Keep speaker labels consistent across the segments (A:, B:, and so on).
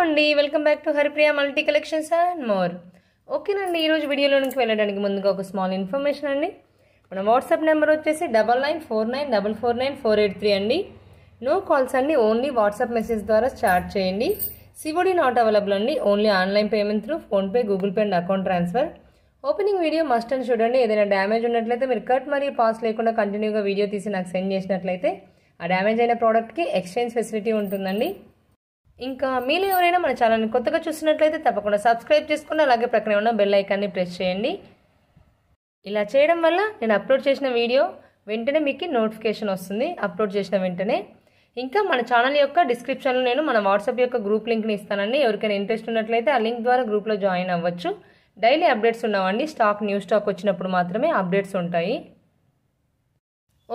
A: అండి welcome back to Haripriya multi collections and more. ఓకేనండి, ఈరోజు వీడియోలోనికి వెళ్ళడానికి ముందుగా ఒక స్మాల్ ఇన్ఫర్మేషన్ అండి. మన వాట్సాప్ నెంబర్ వచ్చేసి 9949449483 అండి. నో కాల్స్ అండి, ఓన్లీ వాట్సాప్ మెసేజ్ ద్వారా చాట్ చేయండి. సిఓడి నాట్ అవైలబుల్ అండి, only online payment through PhonePe, Google pay and account transfer. Opening video must అని చూడండి. ఏదైనా డ్యామేజ్ ఉన్నట్లయితే మీరు కట్ మరియు పాస్ లేకుండా కంటిన్యూగా వీడియో తీసి నాకు సెండ్ చేసినట్లయితే ఆ డ్యామేజ్ అయిన ప్రోడక్ట్కి ఎక్స్చేంజ్ ఫెసిలిటీ ఉంటుందండి. ఇంకా మీలో ఎవరైనా మన ఛానల్ని కొత్తగా చూసినట్లయితే తప్పకుండా సబ్స్క్రైబ్ చేసుకుని అలాగే ప్రక్కనే ఉన్న బెల్ ఐకాన్ని ప్రెస్ చేయండి. ఇలా చేయడం వల్ల నేను అప్లోడ్ చేసిన వీడియో వెంటనే మీకు నోటిఫికేషన్ వస్తుంది, అప్లోడ్ చేసిన వెంటనే. ఇంకా మన ఛానల్ యొక్క డిస్క్రిప్షన్లో నేను మన వాట్సాప్ యొక్క గ్రూప్ లింక్ని ఇస్తానండి. ఎవరికైనా ఇంట్రెస్ట్ ఉన్నట్లయితే ఆ లింక్ ద్వారా గ్రూప్లో జాయిన్ అవ్వచ్చు. డైలీ అప్డేట్స్ ఉన్నామండి, న్యూ స్టాక్ వచ్చినప్పుడు మాత్రమే అప్డేట్స్ ఉంటాయి.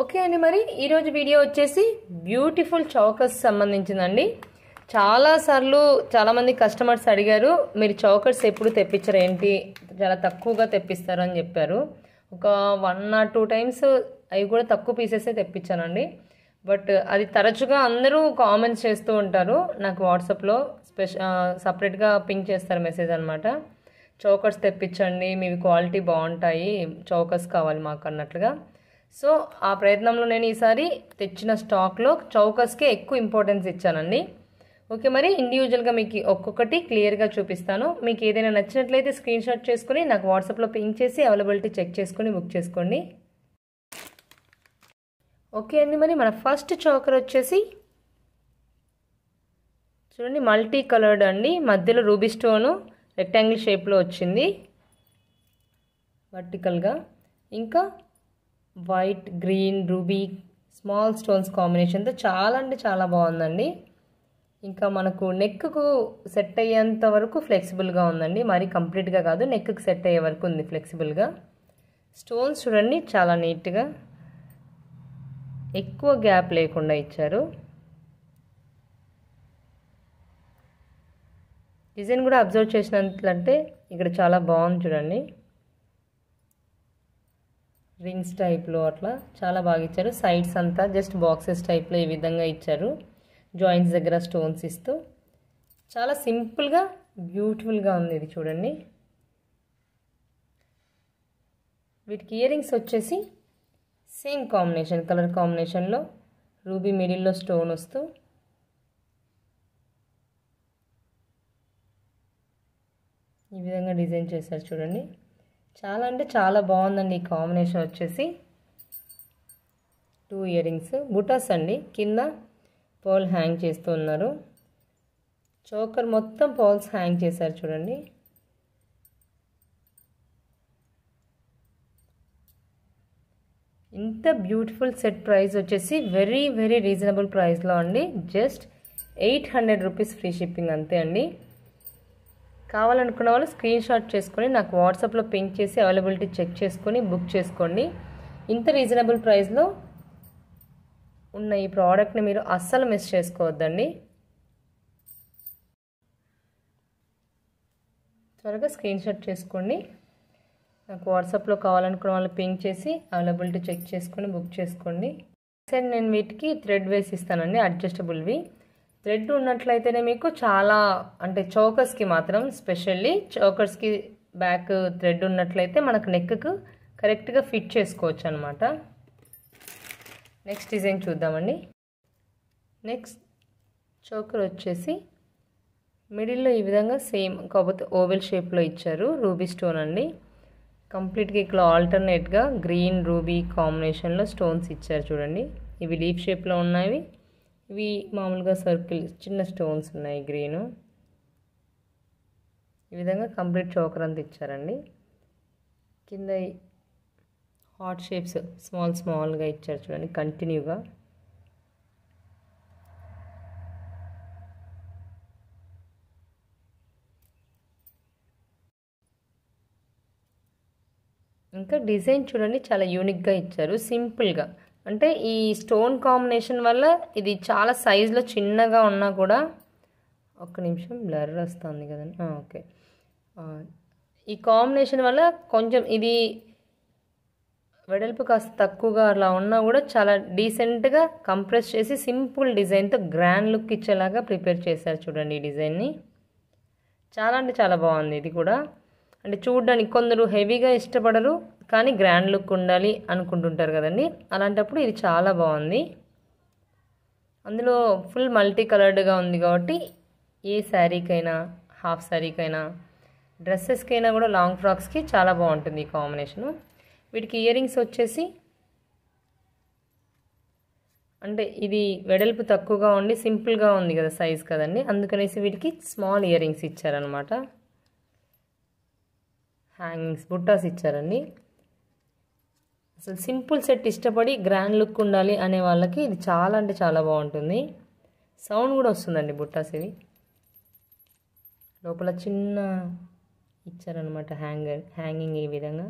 A: ఓకే అండి, మరి ఈరోజు వీడియో వచ్చేసి బ్యూటిఫుల్ చౌకర్స్ సంబంధించిందండి. చాలామంది కస్టమర్స్ అడిగారు, మీరు చౌకర్స్ ఎప్పుడు తెప్పించరు ఏంటి, చాలా తక్కువగా తెప్పిస్తారు అని చెప్పారు. ఒక 1 or 2 times అవి కూడా తక్కువ పీసెసే తెప్పించానండి. బట్ అది తరచుగా అందరూ కామెంట్స్ చేస్తూ ఉంటారు నాకు వాట్సాప్లో, సపరేట్గా పింక్ చేస్తారు మెసేజ్ అనమాట. చౌకర్స్ తెప్పించండి, మీవి క్వాలిటీ బాగుంటాయి, చౌకర్స్ కావాలి మాకు అన్నట్లుగా. సో ఆ ప్రయత్నంలో నేను ఈసారి తెచ్చిన స్టాక్లో చౌకర్స్కే ఎక్కువ ఇంపార్టెన్స్ ఇచ్చానండి. ఓకే, మరి ఇండివిజువల్గా మీకు ఒక్కొక్కటి క్లియర్గా చూపిస్తాను. మీకు ఏదైనా నచ్చినట్లయితే స్క్రీన్ షాట్ చేసుకుని నాకు వాట్సాప్లో పింక్ చేసి అవైలబిలిటీ చెక్ చేసుకుని బుక్ చేసుకోండి. ఓకే అండి, మరి మన ఫస్ట్ చౌకర్ వచ్చేసి చూడండి, మల్టీ కలర్డ్ అండి. మధ్యలో రూబీ స్టోను రెక్టాంగిల్ షేప్లో వచ్చింది వర్టికల్గా. ఇంకా white, green, ruby, small stones కాంబినేషన్తో చాలా అంటే చాలా బాగుందండి. ఇంకా మనకు నెక్కు సెట్ అయ్యేంత వరకు ఫ్లెక్సిబుల్గా ఉందండి, మరి కంప్లీట్గా కాదు, నెక్కు సెట్ అయ్యే వరకు ఉంది ఫ్లెక్సిబుల్గా. స్టోన్స్ చూడండి చాలా నీట్గా, ఎక్కువ గ్యాప్ లేకుండా ఇచ్చారు. డిజైన్ కూడా అబ్జర్వ్ చేసినట్లంటే ఇక్కడ చాలా బాగుంది చూడండి, రింగ్స్ టైప్లో అట్లా చాలా బాగా ఇచ్చారు. సైడ్స్ అంతా జస్ట్ బాక్సెస్ టైప్లో ఈ విధంగా ఇచ్చారు, జాయింట్స్ దగ్గర స్టోన్స్ ఇస్తూ చాలా సింపుల్గా బ్యూటిఫుల్గా ఉంది ఇది చూడండి. వీటికి ఇయర్ రింగ్స్ వచ్చేసి సేమ్ కాంబినేషన్, కలర్ కాంబినేషన్లో రూబీ మిడిల్లో స్టోన్ వస్తూ ఈ విధంగా డిజైన్ చేశారు చూడండి. చాలా అంటే చాలా బాగుందండి ఈ కాంబినేషన్ వచ్చేసి. 2 ఇయర్ రింగ్స్, బుటాస్ అండి, కింద పర్ల్ హ్యాంగ్ చేస్తూ ఉన్నారు. చోకర్ మొత్తం పర్ల్స్ హ్యాంగ్ చేశారు చూడండి. ఇంత బ్యూటిఫుల్ సెట్ ప్రైస్ వచ్చేసి వెరీ వెరీ రీజనబుల్ ప్రైస్లో అండి. జస్ట్ 800 రూపీస్ ఫ్రీ షిప్పింగ్ అంతే అండి. కావాలనుకున్న వాళ్ళు స్క్రీన్ షాట్ చేసుకొని నాకు వాట్సాప్లో పింక్ చేసి అవైలబిలిటీ చెక్ చేసుకొని బుక్ చేసుకోండి. ఇంత రీజనబుల్ ప్రైస్లో ఉన్న ఈ ప్రోడక్ట్ని మీరు అస్సలు మిస్ చేసుకోవద్దండి. త్వరగా స్క్రీన్ షాట్ చేసుకోండి, నాకు వాట్సాప్లో కావాలనుకున్న వాళ్ళు పింక్ చేసి అవైలబిలిటీ చెక్ చేసుకొని బుక్ చేసుకోండి. సరే, నేను వీటికి థ్రెడ్ వేసి ఇస్తానండి, అడ్జస్టబుల్వి. థ్రెడ్ ఉన్నట్లయితేనే మీకు చాలా అంటే చౌకర్స్కి మాత్రం, స్పెషల్లీ చౌకర్స్కి బ్యాక్ థ్రెడ్ ఉన్నట్లయితే మనకు నెక్కు కరెక్ట్గా ఫిట్ చేసుకోవచ్చు అనమాట. నెక్స్ట్ డిజైన్ చూద్దామండి. నెక్స్ట్ చోకర్ వచ్చేసి మిడిల్లో ఈ విధంగా సేమ్ కాకపోతే ఓవెల్ షేప్లో ఇచ్చారు, రూబీ స్టోన్ అండి. కంప్లీట్గా ఇక్కడ ఆల్టర్నేట్గా గ్రీన్ రూబీ కాంబినేషన్లో స్టోన్స్ ఇచ్చారు చూడండి. ఇవి లీఫ్ షేప్లో ఉన్నాయి, ఇవి మామూలుగా సర్కిల్ చిన్న స్టోన్స్ ఉన్నాయి గ్రీను. ఈ విధంగా కంప్లీట్ చోకర్ అంతా ఇచ్చారండి. కింద హార్ట్ షేప్స్ స్మాల్గా ఇచ్చారు చూడండి కంటిన్యూగా. ఇంకా డిజైన్ చూడండి చాలా యూనిక్గా ఇచ్చారు, సింపుల్గా. అంటే ఈ స్టోన్ కాంబినేషన్ వల్ల ఇది చాలా సైజులో చిన్నగా ఉన్నా కూడా, ఒక్క నిమిషం బ్లర్ వస్తుంది కదండి. ఓకే, ఈ కాంబినేషన్ వల్ల కొంచెం ఇది వెడల్పు కాస్త తక్కువగా అలా ఉన్నా కూడా చాలా డీసెంట్గా కంప్రెస్ చేసి సింపుల్ డిజైన్తో గ్రాండ్ లుక్ ఇచ్చేలాగా ప్రిపేర్ చేశారు చూడండి ఈ డిజైన్ని. చాలా అంటే చాలా బాగుంది ఇది కూడా. అంటే చూడడానికి కొందరు హెవీగా ఇష్టపడరు, కానీ గ్రాండ్ లుక్ ఉండాలి అనుకుంటుంటారు కదండి, అలాంటప్పుడు ఇది చాలా బాగుంది. అందులో ఫుల్ మల్టీ కలర్డ్గా ఉంది కాబట్టి ఏ శారీకైనా, హాఫ్ శారీకైనా, డ్రెస్సెస్కైనా కూడా లాంగ్ ఫ్రాక్స్కి చాలా బాగుంటుంది ఈ కాంబినేషను. వీటికి ఇయర్ రింగ్స్ వచ్చేసి అంటే ఇది వెడల్పు తక్కువగా ఉండి సింపుల్గా ఉంది కదా సైజ్ కదండి, అందుకనేసి వీటికి స్మాల్ ఇయర్ రింగ్స్ ఇచ్చారనమాట. హ్యాంగింగ్స్ బుట్టాస్ ఇచ్చారండి. అసలు సింపుల్ సెట్ ఇష్టపడి గ్రాండ్ లుక్ ఉండాలి అనే వాళ్ళకి ఇది చాలా అంటే చాలా బాగుంటుంది. సౌండ్ కూడా వస్తుందండి బుట్టాస్ ఇవి. లోపల చిన్న ఇచ్చారనమాట హ్యాంగింగ్ ఈ విధంగా.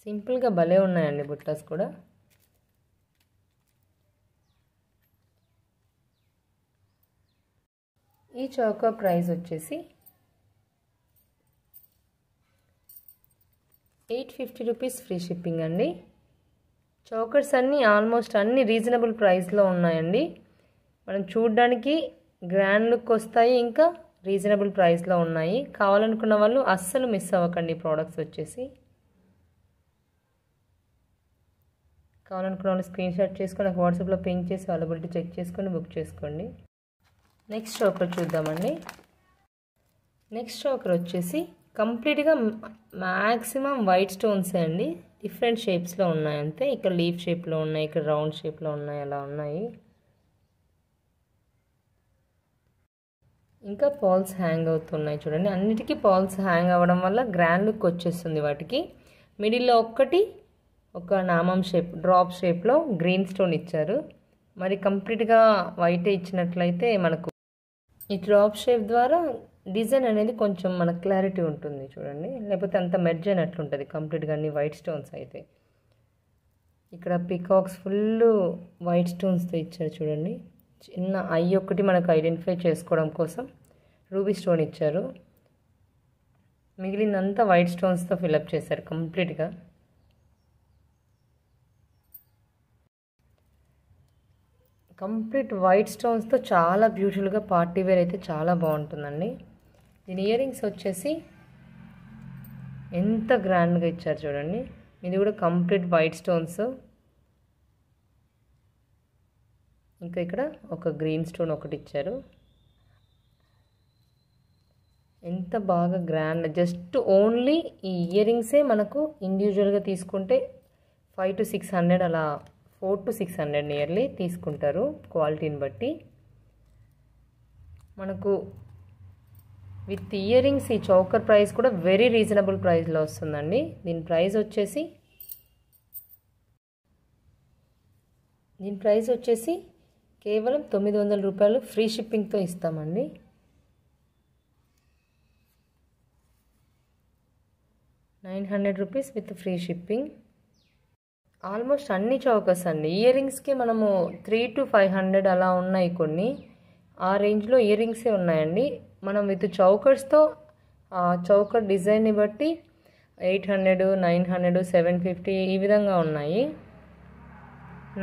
A: సింపుల్గా భలే ఉన్నాయండి బుట్టాస్ కూడా. ఈ చౌకా ప్రైస్ వచ్చేసి 850 రూపీస్ ఫ్రీ షిప్పింగ్ అండి. చౌకర్స్ అన్నీ ఆల్మోస్ట్ అన్ని రీజనబుల్ ప్రైస్లో ఉన్నాయండి. మనం చూడడానికి గ్రాండ్ లుక్ వస్తాయి, ఇంకా రీజనబుల్ ప్రైస్లో ఉన్నాయి. కావాలనుకున్న వాళ్ళు అస్సలు మిస్ అవ్వకండి ప్రోడక్ట్స్ వచ్చేసి. కావాలనుకున్న వాళ్ళు స్క్రీన్ షాట్ చేసుకొని నాకు వాట్సాప్లో పింక్ చేసి అవైలబిలిటీ చెక్ చేసుకొని బుక్ చేసుకోండి. నెక్స్ట్ చౌకర్ చూద్దామండి. నెక్స్ట్ చౌకర్ వచ్చేసి కంప్లీట్గా మ్యాక్సిమం వైట్ స్టోన్సే అండి. డిఫరెంట్ షేప్స్లో ఉన్నాయి అంతే. ఇక్కడ లీఫ్ షేప్లో ఉన్నాయి, ఇక్కడ రౌండ్ షేప్లో ఉన్నాయి, అలా ఉన్నాయి. ఇంకా పాల్స్ హ్యాంగ్ అవుతున్నాయి చూడండి. అన్నిటికీ పాల్స్ హ్యాంగ్ అవ్వడం వల్ల గ్రాండ్ లుక్ వచ్చేస్తుంది వాటికి. మిడిల్లో ఒక నామం షేప్, డ్రాప్ షేప్లో గ్రీన్ స్టోన్ ఇచ్చారు. మరి కంప్లీట్గా వైట్ ఇచ్చినట్లయితే మనకు ఈ డ్రాప్ షేప్ ద్వారా డిజైన్ అనేది కొంచెం మనకు క్లారిటీ ఉంటుంది చూడండి, లేకపోతే అంత మెర్జ్ అయినట్లుంటుంది కంప్లీట్గా అన్ని వైట్ స్టోన్స్ అయితే. ఇక్కడ పికాక్స్ ఫుల్ వైట్ స్టోన్స్తో ఇచ్చారు చూడండి. చిన్న ఐ ఒకటి మనకు ఐడెంటిఫై చేసుకోవడం కోసం రూబీ స్టోన్ ఇచ్చారు. మిగిలినంతా వైట్ స్టోన్స్తో ఫిలప్ చేశారు కంప్లీట్గా. కంప్లీట్ వైట్ స్టోన్స్తో చాలా బ్యూటిఫుల్గా పార్టీ వేర్ అయితే చాలా బాగుంటుందండి. దీని ఇయర్ రింగ్స్ వచ్చేసి ఎంత గ్రాండ్గా ఇచ్చారు చూడండి. ఇది కూడా కంప్లీట్ వైట్ స్టోన్స్. ఇంకా ఇక్కడ ఒక గ్రీన్ స్టోన్ ఒకటి ఇచ్చారు. ఎంత బాగా గ్రాండ్. జస్ట్ ఓన్లీ ఈ ఇయర్ రింగ్సే మనకు ఇండివిజువల్గా తీసుకుంటే 500 to 600 అలా 400 to 600 నియర్లీ తీసుకుంటారు క్వాలిటీని బట్టి. మనకు విత్ ఇయర్ రింగ్స్ ఈ చౌకర్ ప్రైస్ కూడా వెరీ రీజనబుల్ ప్రైస్లో వస్తుందండి. దీని ప్రైస్ వచ్చేసి కేవలం 900 రూపాయలు ఫ్రీ షిప్పింగ్తో ఇస్తామండి. ₹900 విత్ ఫ్రీ షిప్పింగ్. ఆల్మోస్ట్ అన్ని చౌకర్స్ అండి. ఇయర్ రింగ్స్కి మనము 300 to 500 అలా ఉన్నాయి కొన్ని. ఆ రేంజ్లో ఇయర్ రింగ్సే ఉన్నాయండి. మనం విత్ చౌకర్స్తో చౌకర్ డిజైన్ని బట్టి 800, 900, 750 ఈ విధంగా ఉన్నాయి.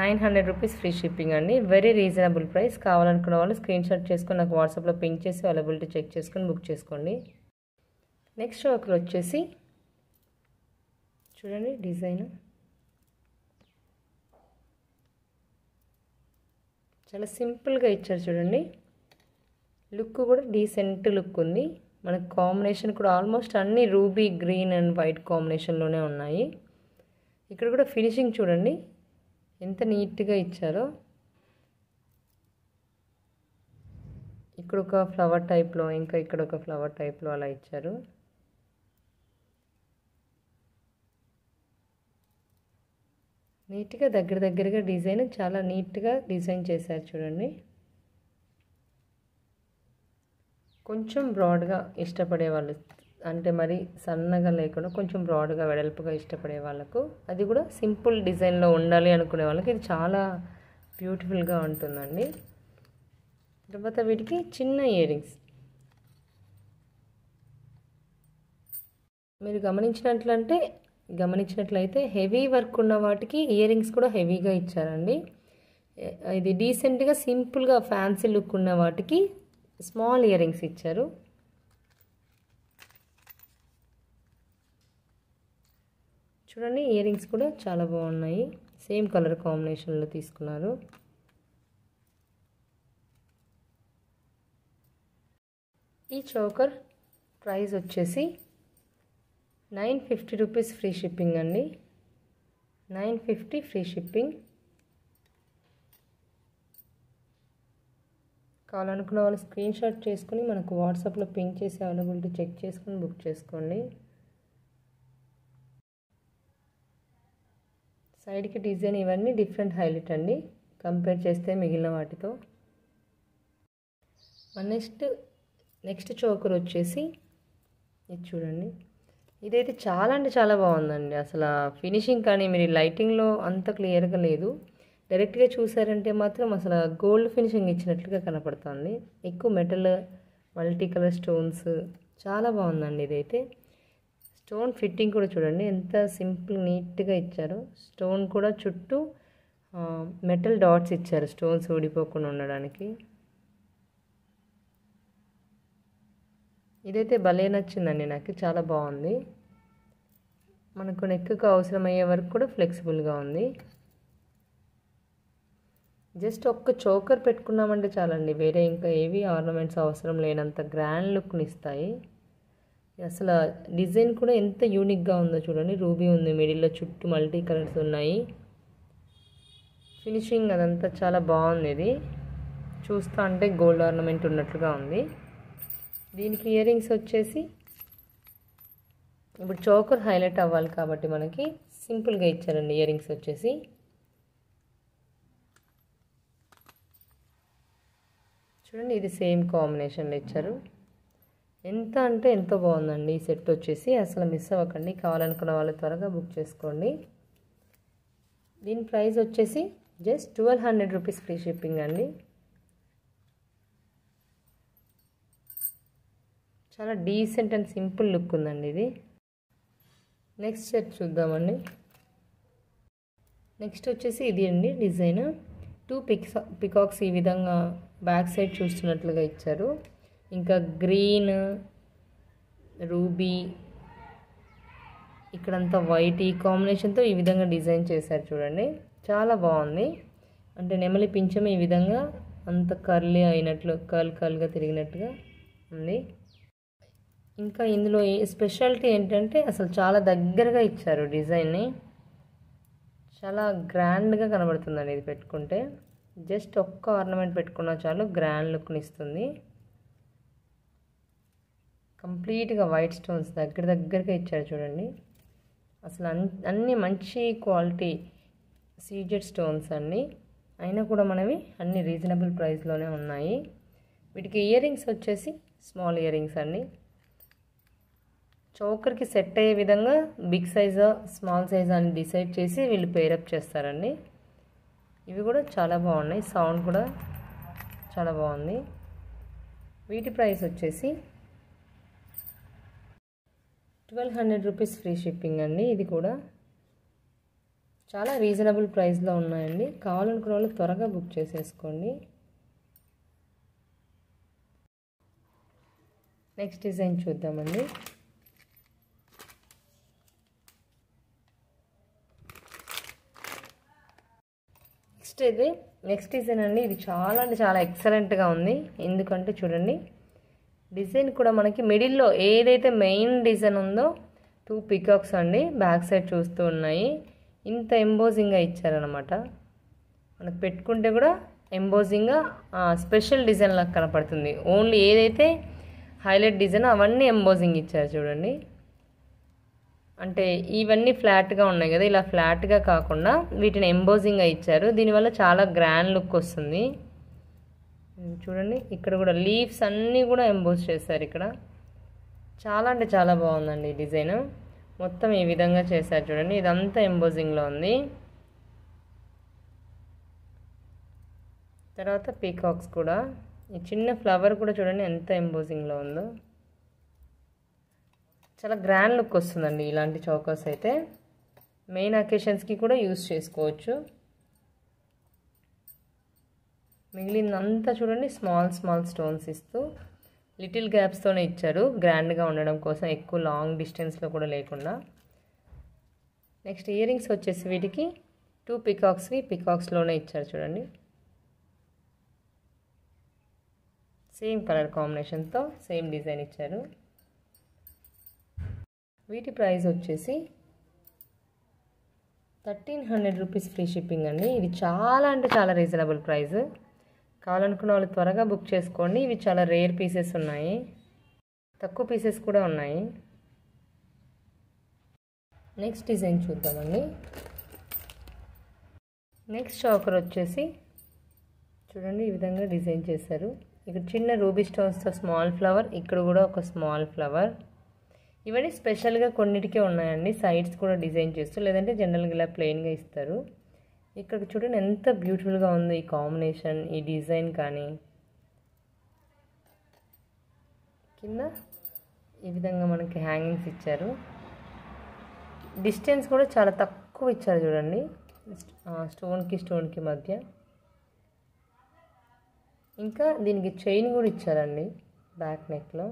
A: ₹900 ఫ్రీ షిప్పింగ్ అండి. Very reasonable price. కావాలనుకున్న వాళ్ళు స్క్రీన్ షాట్ చేసుకొని నాకు వాట్సాప్లో పింక్ చేసి అవైలబిలిటీ చెక్ చేసుకొని బుక్ చేసుకోండి. నెక్స్ట్ చౌకర్ వచ్చేసి చూడండి, డిజైన్ చాలా సింపుల్గా ఇచ్చారు చూడండి. లుక్ కూడా డీసెంట్ లుక్ ఉంది. మనకు కాంబినేషన్ కూడా ఆల్మోస్ట్ అన్ని రూబీ గ్రీన్ అండ్ వైట్ కాంబినేషన్లోనే ఉన్నాయి. ఇక్కడ కూడా ఫినిషింగ్ చూడండి ఎంత నీట్గా ఇచ్చారో. ఇక్కడ ఒక ఫ్లవర్ టైప్లో, ఇంకా ఇక్కడ ఒక ఫ్లవర్ టైప్లో అలా ఇచ్చారు. నీట్గా దగ్గరగా డిజైన్ చాలా నీట్గా డిజైన్ చేశారు చూడండి. కొంచెం బ్రాడ్గా ఇష్టపడే వాళ్ళు, అంటే మరి సన్నగా లేకుండా కొంచెం బ్రాడ్గా వెడల్పుగా ఇష్టపడే వాళ్ళకు, అది కూడా సింపుల్ డిజైన్లో ఉండాలి అనుకునే వాళ్ళకి ఇది చాలా బ్యూటిఫుల్గా ఉంటుందండి. తర్వాత వీటికి చిన్న ఇయర్ రింగ్స్ మీరు గమనించినట్లయితే హెవీ వర్క్ ఉన్న వాటికి ఇయర్ రింగ్స్ కూడా హెవీగా ఇచ్చారండి. ఇది డీసెంట్గా సింపుల్గా ఫ్యాన్సీ లుక్ ఉన్న వాటికి స్మాల్ ఇయర్ రింగ్స్ ఇచ్చారు. చూడండి ఇయర్ రింగ్స్ కూడా చాలా బాగున్నాయి. సేమ్ కలర్ కాంబినేషన్లో తీసుకున్నారు. ఈ చోకర్ ప్రైస్ వచ్చేసి 950 రూపీస్ ఫ్రీ షిప్పింగ్ అండి. 950 ఫ్రీ షిప్పింగ్. కావాలనుకున్న వాళ్ళు స్క్రీన్ షాట్ చేసుకుని మనకు వాట్సాప్లో పింక్ చేసి అవైలబిలిటీ చెక్ చేసుకుని బుక్ చేసుకోండి. సైడ్కి డిజైన్ ఇవన్నీ డిఫరెంట్ హైలైట్ అండి కంపేర్ చేస్తే మిగిలిన వాటితో. నెక్స్ట్ చోకర్ వచ్చేసి ఇది చూడండి. ఇదైతే చాలా అంటే చాలా బాగుందండి. అసలు ఫినిషింగ్ కానీ మీరు లైటింగ్లో అంత క్లియర్గా లేదు. డైరెక్ట్గా చూసారంటే మాత్రం అసలు గోల్డ్ ఫినిషింగ్ ఇచ్చినట్లుగా కనపడుతుంది. ఎక్కువ మెటల్ మల్టీ కలర్ స్టోన్స్ చాలా బాగుందండి. ఇదైతే స్టోన్ ఫిట్టింగ్ కూడా చూడండి ఎంత సింపుల్ నీట్గా ఇచ్చారు. స్టోన్ కూడా చుట్టూ మెటల్ డాట్స్ ఇచ్చారు స్టోన్స్ ఊడిపోకుండా ఉండడానికి. ఇదైతే భలే నచ్చిందండి నాకు, చాలా బాగుంది. మనకు నెక్కు అవసరమయ్యే వరకు కూడా ఫ్లెక్సిబుల్గా ఉంది. జస్ట్ ఒక్క చోకర్ పెట్టుకున్నామంటే చాలండి, వేరే ఇంకా ఏవి ఆర్నమెంట్స్ అవసరం లేనంత గ్రాండ్ లుక్ని ఇస్తాయి. అసలు డిజైన్ కూడా ఎంత యూనిక్గా ఉందో చూడండి. రూబీ ఉంది మిడిల్లో, చుట్టూ మల్టీ కలర్స్ ఉన్నాయి. ఫినిషింగ్ అదంతా చాలా బాగుంది. ఇది చూస్తా అంటే గోల్డ్ ఆర్నమెంట్ ఉన్నట్లుగా ఉంది. దీనికి ఇయర్ రింగ్స్ వచ్చేసి ఇప్పుడు చోకర్ హైలైట్ అవ్వాలి కాబట్టి మనకి సింపుల్గా ఇచ్చారండి. ఇయర్ రింగ్స్ వచ్చేసి చూడండి, ఇది సేమ్ కాంబినేషన్లో ఇచ్చారు. ఎంత అంటే ఎంతో బాగుందండి ఈ సెట్ వచ్చేసి. అసలు మిస్ అవ్వకండి. కావాలనుకున్న వాళ్ళు త్వరగా బుక్ చేసుకోండి. దీని ప్రైస్ వచ్చేసి జస్ట్ 1200 రూపీస్ ఫ్రీ షిప్పింగ్ అండి. చాలా డీసెంట్ అండ్ సింపుల్ లుక్ ఉందండి ఇది. నెక్స్ట్ సెట్ చూద్దామండి. నెక్స్ట్ వచ్చేసి ఇది అండి డిజైన్. 2 పికాక్స్ ఈ విధంగా బ్యాక్ సైడ్ చూస్తున్నట్లుగా ఇచ్చారు. ఇంకా గ్రీన్, రూబీ, ఇక్కడంతా వైట్ ఈ కాంబినేషన్తో ఈ విధంగా డిజైన్ చేశారు చూడండి. చాలా బాగుంది. అంటే నెమలి పింఛం ఈ విధంగా అంత కర్లీ అయినట్లు కర్ల్గా తిరిగినట్టుగా ఉంది. ఇంకా ఇందులో స్పెషాలిటీ ఏంటంటే అసలు చాలా దగ్గరగా ఇచ్చారు డిజైన్ని. చాలా గ్రాండ్గా కనబడుతుందండి ఇది పెట్టుకుంటే. జస్ట్ ఒక్క ఆర్నమెంట్ పెట్టుకున్నా చాలు గ్రాండ్ లుక్ని ఇస్తుంది. కంప్లీట్గా వైట్ స్టోన్స్ దగ్గరగా ఇచ్చారు చూడండి. అసలు అన్నీ మంచి క్వాలిటీ సీజెడ్ స్టోన్స్ అండి. అయినా కూడా మనవి అన్ని రీజనబుల్ ప్రైస్లోనే ఉన్నాయి. వీటికి ఇయర్ రింగ్స్ వచ్చేసి స్మాల్ ఇయర్ రింగ్స్ అండి. చోకర్కి సెట్ అయ్యే విధంగా బిగ్ సైజా స్మాల్ సైజా అని డిసైడ్ చేసి వీళ్ళు పేరప్ చేస్తారండి. ఇవి కూడా చాలా బాగున్నాయి. సౌండ్ కూడా చాలా బాగుంది. వీటి ప్రైస్ వచ్చేసి 1200 రూపీస్ ఫ్రీ షిప్పింగ్ అండి. ఇది కూడా చాలా రీజనబుల్ ప్రైస్లో ఉన్నాయండి. కావాలనుకున్న వాళ్ళు త్వరగా బుక్ చేసేసుకోండి. నెక్స్ట్ డిజైన్ చూద్దామండి. నెక్స్ట్ డిజైన్ అండి. ఇది చాలా అంటే చాలా ఎక్సలెంట్గా ఉంది. ఎందుకంటే చూడండి డిజైన్ కూడా మనకి మిడిల్లో ఏదైతే మెయిన్ డిజైన్ ఉందో 2 పికాక్స్ అండి బ్యాక్ సైడ్ చూస్తూ ఉన్నాయి. ఇంత ఎంబోజింగ్గా ఇచ్చారనమాట. మనకు పెట్టుకుంటే కూడా ఎంబోజింగ్గా స్పెషల్ డిజైన్ లాగా కనపడుతుంది. ఓన్లీ ఏదైతే హైలైట్ డిజైన్ అవన్నీ ఎంబోజింగ్ ఇచ్చారు చూడండి. అంటే ఇవన్నీ ఫ్లాట్గా ఉన్నాయి కదా, ఇలా ఫ్లాట్గా కాకుండా వీటిని ఎంబోజింగ్గా ఇచ్చారు. దీనివల్ల చాలా గ్రాండ్ లుక్ వస్తుంది. చూడండి ఇక్కడ కూడా లీవ్స్ అన్నీ కూడా ఎంబోజ్ చేశారు. ఇక్కడ చాలా అంటే చాలా బాగుందండి ఈ డిజైన్. మొత్తం ఈ విధంగా చేశారు చూడండి. ఇదంతా ఎంబోజింగ్లో ఉంది. తర్వాత పీకాక్స్ కూడా ఈ చిన్న ఫ్లవర్ కూడా చూడండి ఎంత ఎంబోజింగ్లో ఉందో. చాలా గ్రాండ్ లుక్ వస్తుందండి ఇలాంటి చౌకర్స్ అయితే. మెయిన్ అకేషన్స్కి కూడా యూస్ చేసుకోవచ్చు. మిగిలినంతా చూడండి స్మాల్ స్మాల్ స్టోన్స్ ఇస్తూ లిటిల్ గ్యాప్స్తోనే ఇచ్చారు, గ్రాండ్గా ఉండడం కోసం, ఎక్కువ లాంగ్ డిస్టెన్స్లో కూడా లేకుండా. నెక్స్ట్ ఇయర్ రింగ్స్ వచ్చేసి వీటికి 2 పికాక్స్వి పికాక్స్లోనే ఇచ్చారు చూడండి. సేమ్ కలర్ కాంబినేషన్తో సేమ్ డిజైన్ ఇచ్చారు. వీటి ప్రైస్ వచ్చేసి 1300 రూపీస్ ఫ్రీ షిప్పింగ్ అండి. ఇది చాలా అంటే చాలా రీజనబుల్ ప్రైస్. కావాలనుకున్న వాళ్ళు త్వరగా బుక్ చేసుకోండి. ఇవి చాలా రేర్ పీసెస్ ఉన్నాయి, తక్కువ పీసెస్ కూడా ఉన్నాయి. నెక్స్ట్ డిజైన్ చూద్దామండి. నెక్స్ట్ చాకర్ వచ్చేసి చూడండి ఈ విధంగా డిజైన్ చేశారు. ఇక్కడ చిన్న రూబీ స్టోన్స్తో స్మాల్ ఫ్లవర్, ఇక్కడ కూడా ఒక స్మాల్ ఫ్లవర్. ఇవన్నీ స్పెషల్గా కొన్నిటికే ఉన్నాయండి, సైడ్స్ కూడా డిజైన్ చేస్తూ, లేదంటే జనరల్గా ఇలా ప్లెయిన్గా ఇస్తారు. ఇక్కడ చూడండి ఎంత బ్యూటిఫుల్గా ఉందో ఈ కాంబినేషన్, ఈ డిజైన్. కానీ కింద ఈ విధంగా మనకి హ్యాంగింగ్స్ ఇచ్చారు. డిస్టెన్స్ కూడా చాలా తక్కువ ఇచ్చారు చూడండి, స్టోన్కి మధ్య. ఇంకా దీనికి చైన్ కూడా ఇచ్చారండి బ్యాక్ నెక్లో.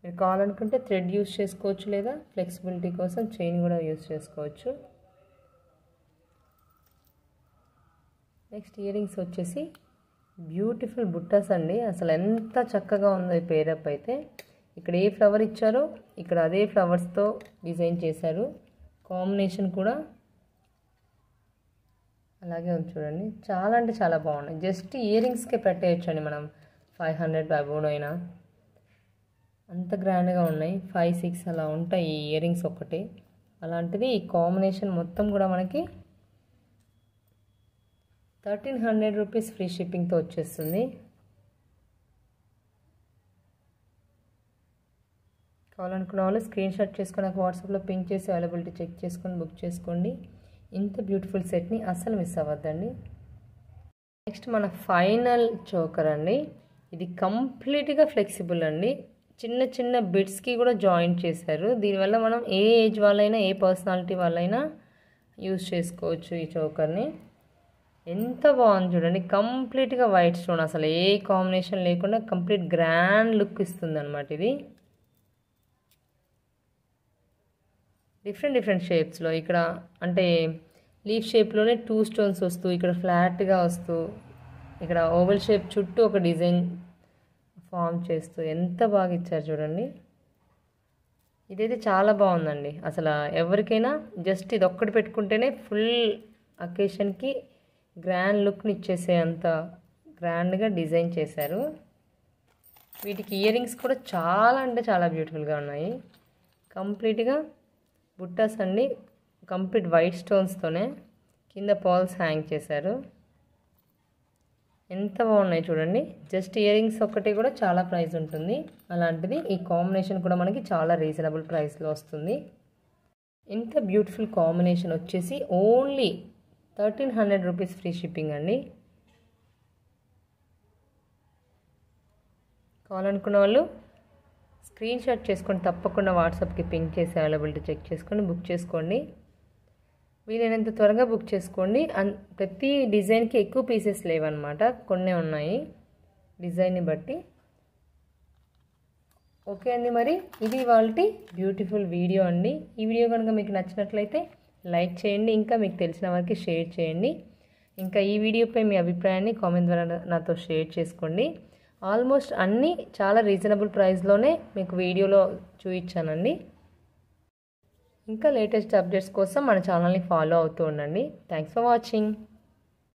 A: మీరు కావాలనుకుంటే థ్రెడ్ యూస్ చేసుకోవచ్చు, లేదా ఫ్లెక్సిబిలిటీ కోసం చైన్ కూడా యూస్ చేసుకోవచ్చు. నెక్స్ట్ ఇయర్ రింగ్స్ వచ్చేసి బ్యూటిఫుల్ బుట్టాస్ అండి. అసలు ఎంత చక్కగా ఉందో ఈ పేరప్ అయితే. ఇక్కడ ఏ ఫ్లవర్ ఇచ్చారో ఇక్కడ అదే ఫ్లవర్స్తో డిజైన్ చేశారు. కాంబినేషన్ కూడా అలాగే ఉంది చూడండి, చాలా అంటే చాలా బాగున్నాయి. జస్ట్ ఇయర్ రింగ్స్కే పెట్టేయచ్చండి మనం, 500 అబోవ్ అయినా. అంత గ్రాండ్గా ఉన్నాయి, 5-6 అలా ఉంటాయి ఈ ఇయర్ రింగ్స్ ఒక్కటే. అలాంటిది ఈ కాంబినేషన్ మొత్తం కూడా మనకి 1300 రూపీస్ ఫ్రీ షిప్పింగ్తో వచ్చేస్తుంది. కావాలనుకున్న వాళ్ళు స్క్రీన్ షాట్ చేసుకొని నాకు వాట్సాప్లో పింక్ చేసి అవైలబిలిటీ చెక్ చేసుకొని బుక్ చేసుకోండి. ఇంత బ్యూటిఫుల్ సెట్ని అస్సలు మిస్ అవ్వద్దండి. నెక్స్ట్ మన ఫైనల్ చోకర్ అండి. ఇది కంప్లీట్గా ఫ్లెక్సిబుల్ అండి, చిన్న చిన్న బిట్స్కి కూడా జాయింట్ చేశారు. దీనివల్ల మనం ఏ ఏజ్ వాళ్ళైనా, ఏ పర్సనాలిటీ వాళ్ళైనా యూజ్ చేసుకోవచ్చు ఈ చోకర్ని. ఎంత బాగుంది చూడండి, కంప్లీట్గా వైట్ స్టోన్, అసలు ఏ కాంబినేషన్ లేకుండా కంప్లీట్ గ్రాండ్ లుక్ ఇస్తుంది అనమాట. ఇది డిఫరెంట్ షేప్స్లో, ఇక్కడ అంటే లీఫ్ షేప్లోనే 2 స్టోన్స్ వస్తూ, ఇక్కడ ఫ్లాట్గా వస్తూ, ఇక్కడ ఓవల్ షేప్ చుట్టూ ఒక డిజైన్ ఫామ్ చేస్తూ ఎంత బాగా ఇచ్చారు చూడండి. ఇదైతే చాలా బాగుందండి. అసలు ఎవరికైనా జస్ట్ ఇది ఒక్కటి పెట్టుకుంటేనే ఫుల్ అకేషన్కి గ్రాండ్ లుక్ని ఇచ్చేసే అంత గ్రాండ్గా డిజైన్ చేశారు. వీటికి ఇయర్ రింగ్స్ కూడా చాలా అంటే చాలా బ్యూటిఫుల్గా ఉన్నాయి. కంప్లీట్గా బుట్టాస్ అండి, కంప్లీట్ వైట్ స్టోన్స్తోనే కింద పర్ల్స్ హ్యాంగ్ చేశారు. ఎంత బాగున్నాయి చూడండి. జస్ట్ ఇయర్ రింగ్స్ ఒక్కటి కూడా చాలా ప్రైస్ ఉంటుంది, అలాంటిది ఈ కాంబినేషన్ కూడా మనకి చాలా రీజనబుల్ ప్రైస్లో వస్తుంది. ఇంత బ్యూటిఫుల్ కాంబినేషన్ వచ్చేసి ఓన్లీ 1300 రూపీస్ ఫ్రీ షిప్పింగ్ అండి. కావాలనుకున్న వాళ్ళు స్క్రీన్ షాట్ చేసుకొని తప్పకుండా వాట్సాప్కి పింక్ చేసి అవైలబిలిటీ చెక్ చేసుకొని బుక్ చేసుకోండి. వీలైనంత త్వరగా బుక్ చేసుకోండి. ప్రతి డిజైన్కి ఎక్కువ పీసెస్ లేవన్నమాట, కొన్నే ఉన్నాయి డిజైన్ని బట్టి. ఓకే అండి, మరి ఇది వాళ్ళ బ్యూటిఫుల్ వీడియో అండి. ఈ వీడియో కనుక మీకు నచ్చినట్లయితే లైక్ చేయండి, ఇంకా మీకు తెలిసిన వారికి షేర్ చేయండి. ఇంకా ఈ వీడియోపై మీ అభిప్రాయాన్ని కామెంట్ ద్వారా నాతో షేర్ చేసుకోండి. ఆల్మోస్ట్ అన్నీ చాలా రీజనబుల్ ప్రైస్లోనే మీకు వీడియోలో చూపించానండి. ఇంకా లేటెస్ట్ అప్డేట్స్ కోసం మన ఛానల్ని ఫాలో అవుతూ ఉండండి. Thanks for watching.